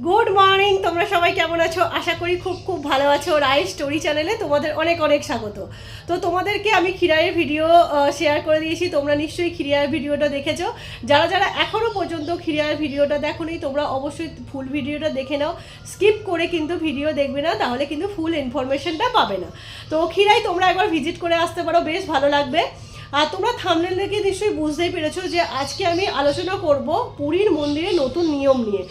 Good morning, তোমরা সবাই কেমন আছো? আশা করি খুব খুব ভালো আছো। রাই স্টোরি চ্যানেলে তোমাদের অনেক অনেক স্বাগত। তো তোমাদেরকে আমি খিরাইয়ের ভিডিও শেয়ার করে দিয়েছি, তোমরা নিশ্চয়ই খিরাইয়ের ভিডিওটা দেখেছো। যারা যারা এখনও পর্যন্ত খিরাইয়ের ভিডিওটা দেখোনি তোমরা অবশ্যই ফুল ভিডিওটা দেখে নাও, স্কিপ করে কিন্তু ভিডিও দেখবে না, তাহলে কিন্তু ফুল ইনফরমেশনটা পাবে না। তো খিরাই তোমরা একবার ভিজিট করে আসতে পারো, বেশ ভালো লাগবে। আর তোমরা থাম্বনেল দেখে নিশ্চয়ই বুঝতেই পেরেছো যে আজকে আমি আলোচনা করব পুরীর মন্দিরে নতুন নিয়ম নিয়ে।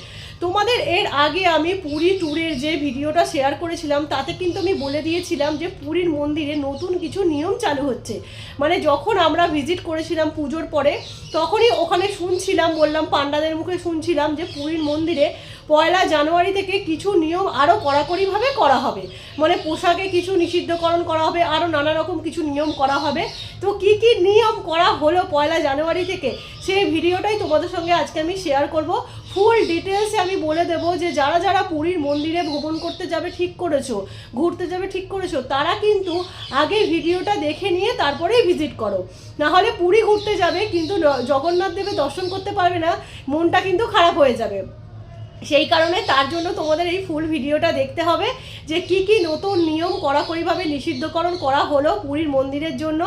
তোমাদের এর আগে আমি পুরী ট্যুরের যে ভিডিওটা শেয়ার করেছিলাম তাতে কিন্তু আমি বলে দিয়েছিলাম যে পুরীর মন্দিরে নতুন কিছু নিয়ম চালু হচ্ছে। মানে যখন আমরা ভিজিট করেছিলাম পুজোর পরে, তখনই ওখানে শুনছিলাম, বললাম পান্ডাদের মুখে শুনছিলাম যে পুরীর মন্দিরে 1 জানুয়ারি থেকে কিছু নিয়ম আরও কড়াকড়িভাবে করা হবে। মানে পোশাকে কিছু নিষিদ্ধকরণ করা হবে, আরও নানা রকম কিছু নিয়ম করা হবে। তো কি কি নিয়ম করা হলো 1 জানুয়ারি থেকে, সেই ভিডিওটাই তোমাদের সঙ্গে আজকে আমি শেয়ার করব। ফুল ডিটেলসে আমি বলে দেবো যে যারা যারা পুরীর মন্দিরে ভ্রমণ করতে যাবে ঠিক করেছো, ঘুরতে যাবে ঠিক করেছো, তারা কিন্তু আগে ভিডিওটা দেখে নিয়ে তারপরেই ভিজিট করো। নাহলে পুরী ঘুরতে যাবে কিন্তু জগন্নাথ দেবের দর্শন করতে পারবে না, মনটা কিন্তু খারাপ হয়ে যাবে। সেই কারণে তার জন্য তোমাদের এই ফুল ভিডিওটা দেখতে হবে যে কি কি নতুন নিয়ম কড়াকড়িভাবে নিষিদ্ধকরণ করা হলো পুরীর মন্দিরের জন্য।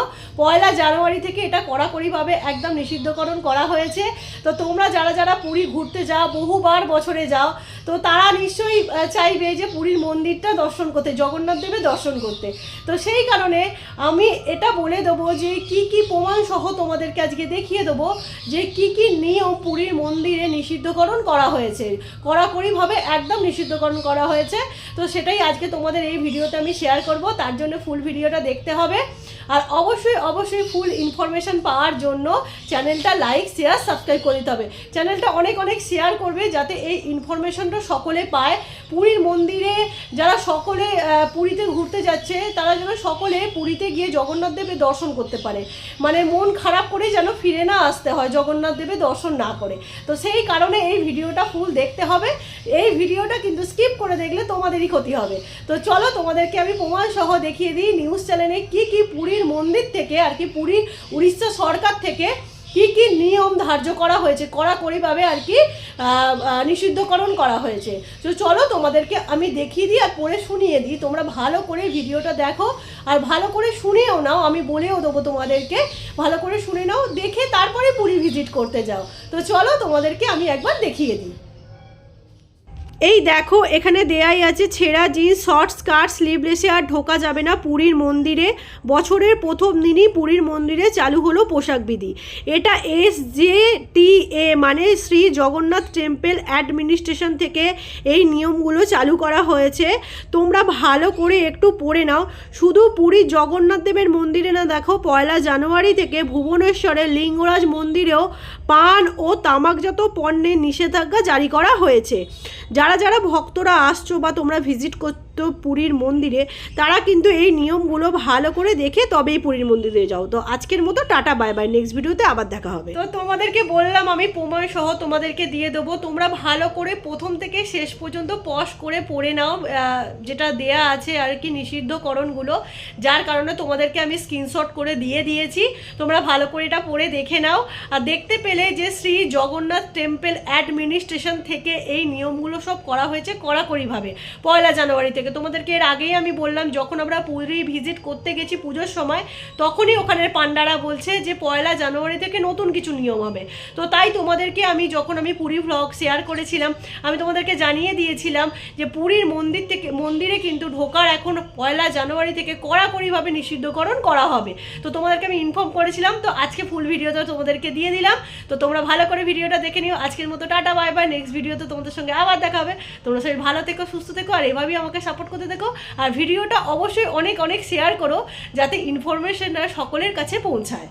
1 জানুয়ারি থেকে এটা কড়াকড়িভাবে একদম নিষিদ্ধকরণ করা হয়েছে। তো তোমরা যারা যারা পুরী ঘুরতে যাও, বহুবার বছরে যাও, তো তারা নিশ্চয়ই চাইবে যে পুরীর মন্দিরটা দর্শন করতে, জগন্নাথ দেবের দর্শন করতে। তো সেই কারণে আমি এটা বলে দেবো যে কি কি প্রমাণ সহ তোমাদেরকে আজকে দেখিয়ে দেবো যে কি কি নিয়ম পুরীর মন্দিরে নিষিদ্ধকরণ করা হয়েছে, কড়াকড়িভাবে একদম নিষিদ্ধকরণ করা হয়েছে। তো সেটাই আজকে তোমাদের এই ভিডিওতে আমি শেয়ার করব, তার জন্য ফুল ভিডিওটা দেখতে হবে। আর অবশ্যই অবশ্যই ফুল ইনফরমেশন পাওয়ার জন্য চ্যানেলটা লাইক শেয়ার সাবস্ক্রাইব করে দিতে হবে। চ্যানেলটা অনেক অনেক শেয়ার করবে যাতে এই ইনফরমেশনটা সকলে পায়। পুরীর মন্দিরে যারা সকলে পুরীতে ঘুরতে যাচ্ছে তারা যেন সকলে পুরীতে গিয়ে জগন্নাথ দেবের দর্শন করতে পারে, মানে মন খারাপ করে যেন ফিরে না আসতে হয় জগন্নাথ দেবের দর্শন না করে। তো সেই কারণে এই ভিডিওটা ফুল দেখতে হবে। এই ভিডিওটা কিন্তু স্কিপ করে দেখলে তোমাদেরই ক্ষতি হবে। তো চলো তোমাদেরকে আমি প্রমাণ সহ দেখিয়ে দিই নিউজ চ্যানেলে কি কি পুরীর মন্দির থেকে আর কি পুরীর উড়িষ্যা সরকার থেকে কি কি নিয়ম ধার্য করা হয়েছে, কড়াকড়িভাবে আর কি নিষিদ্ধকরণ করা হয়েছে। তো চলো তোমাদেরকে আমি দেখিয়ে দিই আর পড়ে শুনিয়ে দিই, তোমরা ভালো করে ভিডিওটা দেখো আর ভালো করে শুনেও নাও, আমি বলেও দেবো তোমাদেরকে, ভালো করে শুনে নাও, দেখে তারপরে পুরী ভিজিট করতে যাও। তো চলো তোমাদেরকে আমি একবার দেখিয়ে দিই। এই দেখো এখানে দেয়াই আছে ছেঁড়া জিন্স, শর্ট স্কার্ট, স্লিভলেসে আর ঢোকা যাবে না পুরীর মন্দিরে। বছরের প্রথম দিনই পুরীর মন্দিরে চালু হলো পোশাক বিধি। এটা SJTA মানে শ্রী জগন্নাথ টেম্পল অ্যাডমিনিস্ট্রেশন থেকে এই নিয়মগুলো চালু করা হয়েছে। তোমরা ভালো করে একটু পড়ে নাও। শুধু পুরীর জগন্নাথ দেবের মন্দিরে না, দেখো 1 জানুয়ারি থেকে ভুবনেশ্বরের লিঙ্গরাজ মন্দিরেও পান ও তামাকজাত পণ্যের নিষেধাজ্ঞা জারি করা হয়েছে। যারা যারা ভক্তরা আসছো বা তোমরা ভিজিট করছো পুরীর মন্দিরে, তারা কিন্তু এই নিয়মগুলো ভালো করে দেখে তবেই পুরীর মন্দিরে যাও। তো আজকের মতো টাটা, বাই বাই, নেক্সট ভিডিওতে আবার দেখা হবে। তো তোমাদেরকে বললাম আমি প্রমাণ সহ তোমাদেরকে দিয়ে দেবো, তোমরা ভালো করে প্রথম থেকে শেষ পর্যন্ত পজ করে পড়ে নাও যেটা দেয়া আছে আর কি নিষিদ্ধকরণগুলো, যার কারণে তোমাদেরকে আমি স্ক্রিনশট করে দিয়ে দিয়েছি। তোমরা ভালো করে এটা পড়ে দেখে নাও। আর দেখতে পেলে যে শ্রী জগন্নাথ টেম্পল অ্যাডমিনিস্ট্রেশন থেকে এই নিয়মগুলো সব করা হয়েছে কড়াকড়িভাবে 1 জানুয়ারি থেকে। তোমাদেরকে এর আগেই আমি বললাম, যখন আমরা পুরী ভিজিট করতে গেছি পুজোর সময়, তখনই ওখানের পান্ডারা বলছে যে 1 জানুয়ারি থেকে নতুন কিছু নিয়ম হবে। তো তাই তোমাদেরকে আমি যখন আমি পুরী ভ্লগ শেয়ার করেছিলাম, আমি তোমাদেরকে জানিয়ে দিয়েছিলাম যে পুরীর মন্দিরে কিন্তু ঢোকার এখন 1 জানুয়ারি থেকে কড়াকড়িভাবে নিষিদ্ধকরণ করা হবে। তো তোমাদেরকে আমি ইনফর্ম করেছিলাম। তো আজকে ফুল ভিডিওটা তোমাদেরকে দিয়ে দিলাম। তো তোমরা ভালো করে ভিডিওটা দেখে নিও। আজকের মতো টাটা, বাই বাই, নেক্সট ভিডিওতে তোমাদের সঙ্গে আবার দেখা হবে। তোমরা সবাই ভালো থেকো, সুস্থ থেকো, আর এভাবেই আমাকে সাপোর্ট করতে থেকো। আর ভিডিওটা অবশ্যই অনেক অনেক শেয়ার করো যাতে ইনফরমেশনটা সকলের কাছে পৌঁছায়।